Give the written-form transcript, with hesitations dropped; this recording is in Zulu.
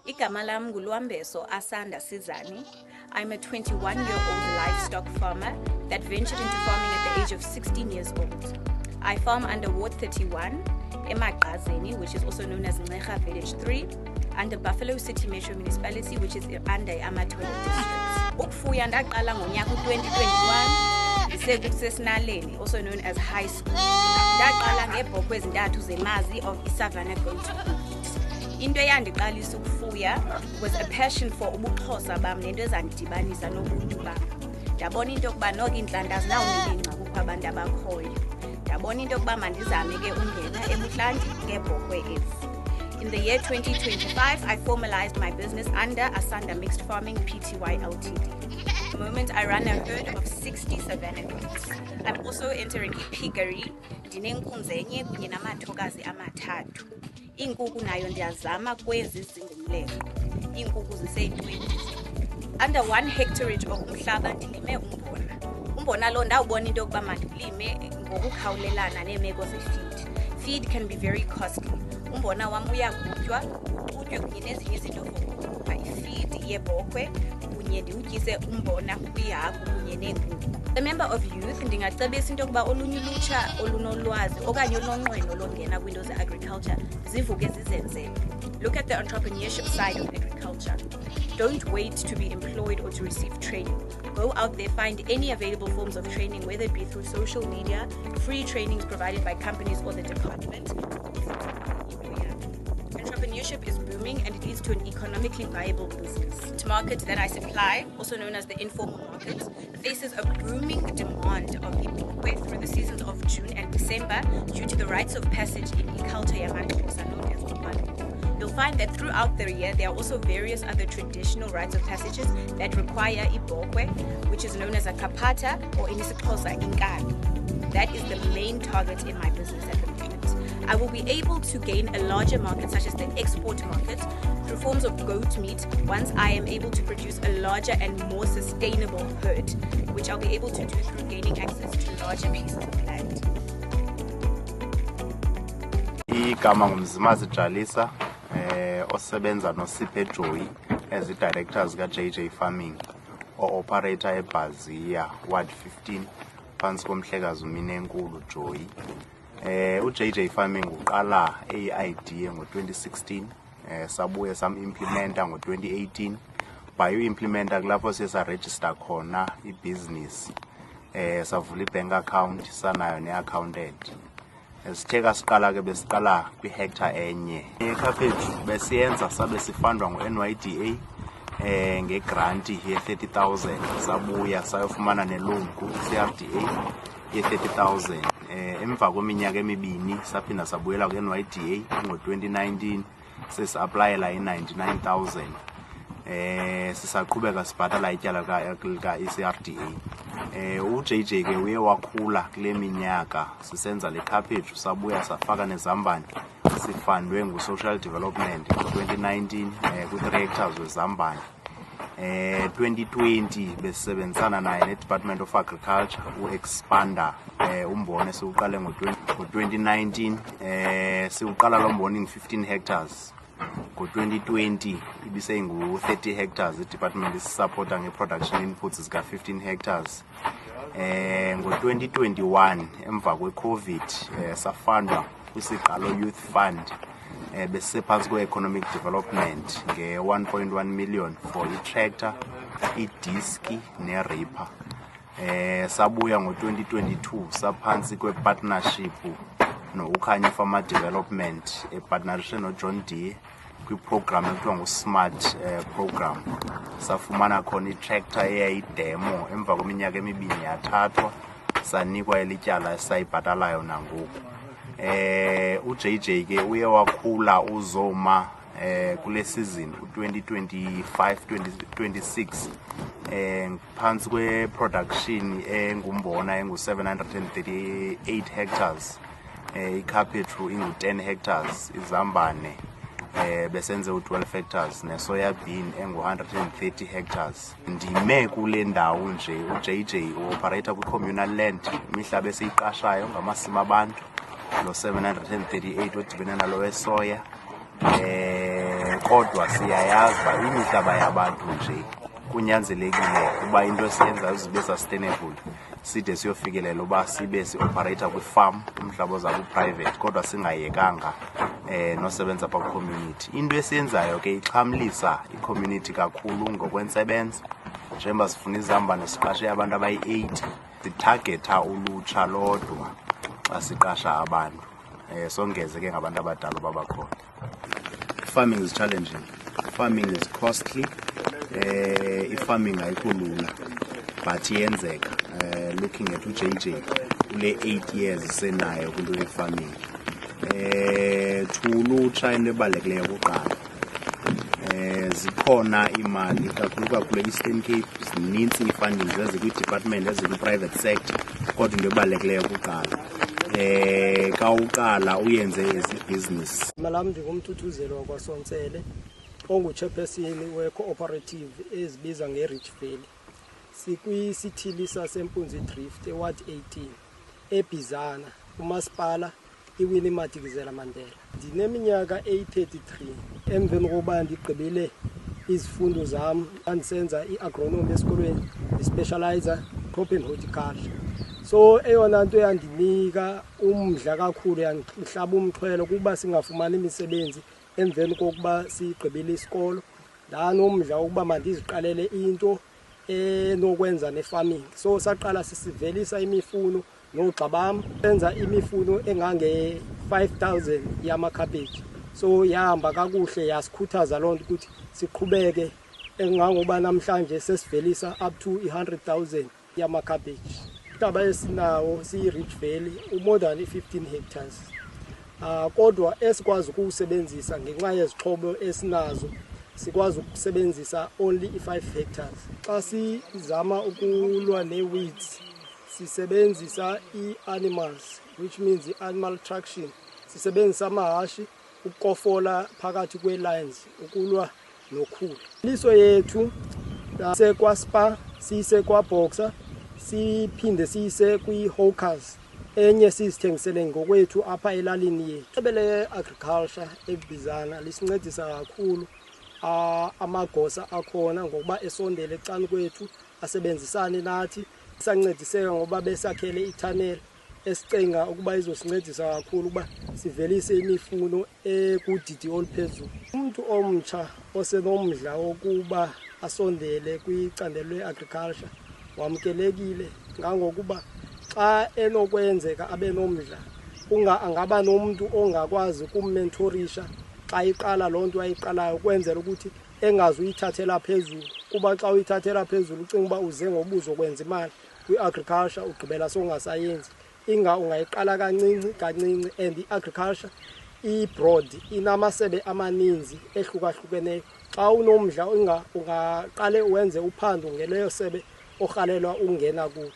Igama lam nguLwambeso Asanda Sizani. I'm a 21-year-old livestock farmer that ventured into farming at the age of 16 years old. I farm under Ward 31, Emagqazeni, which is also known as Ncecha Village 3, under Buffalo City Metro Municipality, which is under Amathola District. Ukufuya ndaqala ngonyaka 2021, isekusesnaleni, also known as high school. Ndaqala ngeebhokhwe ezintathu zemazi of iSavannah goat. Into eyandiqalisa ukufuya was a passion for ubuXhosa bam nento ezandidibanisa nobuntu bam. Ndabona into yokuba noko intlantla azinawumilinxa kukho abantu abakhoyo. Ndabona into yokuba mandizame ke ungena ebuhlanti ngeebhokhwe ezi. In the year 2025, I formalized my business under Asanda Mixed Farming Pty Ltd. At the moment, I run a herd of 60 Savannah goats. I'm also entering piggery, ndineenkunzi enye kunye namathokazi amathathu. Iinkukhu nayo ndiyazama kwezi zingumleko. Iinkukhu zisey-20. Under 1 hectarage of umhlaba ndilime umbona. Umbona lo ndawubona into yokuba mandilime ngokukhawulelana neemeko ze-feed. Feed can be very costly. Umbona wam uyagutywa, ugutywe kunye nezinye izinto for ifeed yebhokhwe kunye ndiwutyise umbona kwiihagu kunye neenkukhu. A member of youth, ndingacebisa into yokuba olunye ulutsha olunolwazi okanye olunonqweno longena kwinto ze-agriculture zivuke zizenzele. Look at the entrepreneurship side of agriculture. Don't wait to be employed or to receive training. Go out there, find any available forms of training, whether it be through social media, free trainings provided by companies or the department. Entrepreneurship is booming and it leads to an economically viable business. The market that I supply, also known as the informal market, faces a booming demand of ibhokhwe through the seasons of June and December due to the rites of passage in culture yamaXhosa known as Ubalo. You'll find that throughout the year there are also various other traditional rites of passages that require ibhokhwe, which is known as a kapata or in isiXhosa inkabi. That is the main target in my business at the moment. I will be able to gain a larger market such as the export market through forms of goat meat once I am able to produce a larger and more sustainable herd, which I'll be able to do through gaining access to larger pieces of land. Igama ngumzimazi Jalisa osebenza noSiphe Joy as i-directors ka-JJ Farming o-operator eBhazia Ward 15 phansi komhlekazi uMinenkulu Joy. U-JJ Farming uqala i-idea ngo-2016, sabuye sam-implementa ngo-2018. By u-implementa kulapho sesa-register khona i-business, savula i-bank account, sanayo ne-accountant. Sithe kasiqala ke besiqala kwi-hectare enye. Ikhaphetshu besiyenza sabe sifundwa ngu-NYDA nge-grant ye-30,000. Sabuya sayofumana ne-loan ku-CRDA ye-30,000. Emva kweminyaka emibini saphinda sabuyela ku-NYDA ngo-2019 sesi-aplayela i-99,000. Sisaqhubeka sibhatala ityala lika-CRDA. U-JJ ke uye wakhula kule minyaka sisenza le khaphetshu, sabuya safaka nezambane, sifundwe ngu-Social Development ngo-2019 kwi-3 hectares wezambane. 2020 besisebenzisana naye ne-Department of Agriculture u-expanda umbona siwuqale ngo-2019. Siwuqala lo mbona in-15 hectares. Ngo-2020 ibiseyingu-30 hectares. I-department isisupporta nge-production inputs zika-15 hectares. Ngo-2021 emva kwe-COVID safundwa kwisiqalo Youth Fund besisephansi kwe-economic development nge-1.1 million for i-tractor, i-diski ne-ripper. Sabuya ngo-2022 saphansi kwe-partnership no-Ukhanya Farmer Development epartnership no-John Deere kwi-program ekuthiwa ngu-SMART program. Safumana khona i-tractor eyayidemo, emva kweminyaka emibini yathathwa sanikwa elityala esayibhatalayo nangoku. U-JJ ke uye wakhula uzoma kule season u-2025-26 phansi kwe-production engumbona engu-738 hectares, ikhaphetshu ingu-10 hectares, izambane besenze u-12 hectares ne-soyabin engu-130 hectares. Ndime kule ndawo nje. U-JJ u-operator kwi-communal land, imihlaba esiyiqashayo ngamasimi abantu, lo 738 odibene nalo wesoya. kodwa siyayazi uba imihlaba yabantu nje kunyanzelekile uba into esiyenzayo zibe sustainable side siyofikelela uba sibe si-operator kwi-farm umhlaba ozabe u-private kodwa singayekanga nosebenza apha kwi-community. Into esiyenzayo ke ixhamlisa i-community kakhulu ngokwentsebenzo njengoba sifuna izambane siqashe abantu abayi-80 sitargetha ulutsha lodwa xa siqasha abantu songeze ke ngabantu abadala babakhona. Farming is challenging, farming is costly, i-farming ayikho lula but iyenzeka. Looking at uJJ kule 8 years senayo kwinto ye-farming thulutsha into ebalulekileyo kuqala zikhona imali kakhulu e-Eastern Cape zinintsi ii-fundings ezikwi-department ezikwi-private sector kodwa into ebalulekileyo kuqala ka uqala uyenze ezibhizinisi. Malam ndingumthuthuzelo wakwaSontsele ongu-chairperson we-cooperative ezibiza nge-Rich Valley. Sikwisithili saseMpunzi Drift eWard 18 eBizana umasipala iWinnie Madikizela Mandela. Ndineminyaka 33 emveni kokuba ndigqibile izifundo zam andisenza i-agronomy esikolweni ndispecializer crop and horticulture. So eyona nto yandinika umdla kakhulu yandihlaba umxhwelo kuba singafumani imisebenzi emveni kokuba sigqibile isikolo ndanomdla ukuba mandiziqalele into enokwenza ne-farming. So saqala sisivelisa imifuno noogxa bam senza imifuno engange-5,000 yamakhaphetshu. So yahamba kakuhle yasikhuthaza loo nto ukuthi siqhubeke engangoba namhlanje sesivelisa up to 100,000 yamakhaphetshu. Umhlaba esinawo siyi-Rich Valley more than 15 hectares. Kodwa esikwazi ukuwusebenzisa ngenxa yezixhobo esinazo sikwazi ukusebenzisa only i-5 hectares. Xa sizama ukulwa ne-weeds sisebenzisa i-animals which means i-animal traction. Sisebenzisa amahashi ukukofola phakathi kwe-lines ukulwa nokhula. Iliso yethu sekwa-Spar siyise kwa-Boxer siphinde siyise kwi-Hawkers enye sizithengisele ngokwethu apha elalini yethu. Isebe agriculture eBizana lisincedisa kakhulu amagosa akhona ngokuba esondele ecani kwethu asebenzisane nathi sancediseka ngoba besakhele i-tunnel esicinga ukuba izosincedisa kakhulu ukuba sivelise imifuno ekudidi oluphezulu. Umuntu omtsha osenomdla wokuba asondele kwicandelo le-agriculture wamkelekile ngangokuba xa enokwenzeka abe nomdla angaba nomuntu ongakwazi ukummentorisha xa iqala loo nto ayiqalayo ukwenzela ukuthi engazuyithathela phezulu kuba xa uyithathela phezulu ucinga uba uze ngobuzo kwenza imali kwi-agriculture ugqibela songasayenzi. Ungayiqala kancinci and i-agriculture i-broad inamasebe amaninzi ehlukahlukeneyo. Xa unomdla ungaqale wenze uphando ngeleyo sebe orhalelwa ungena kulo.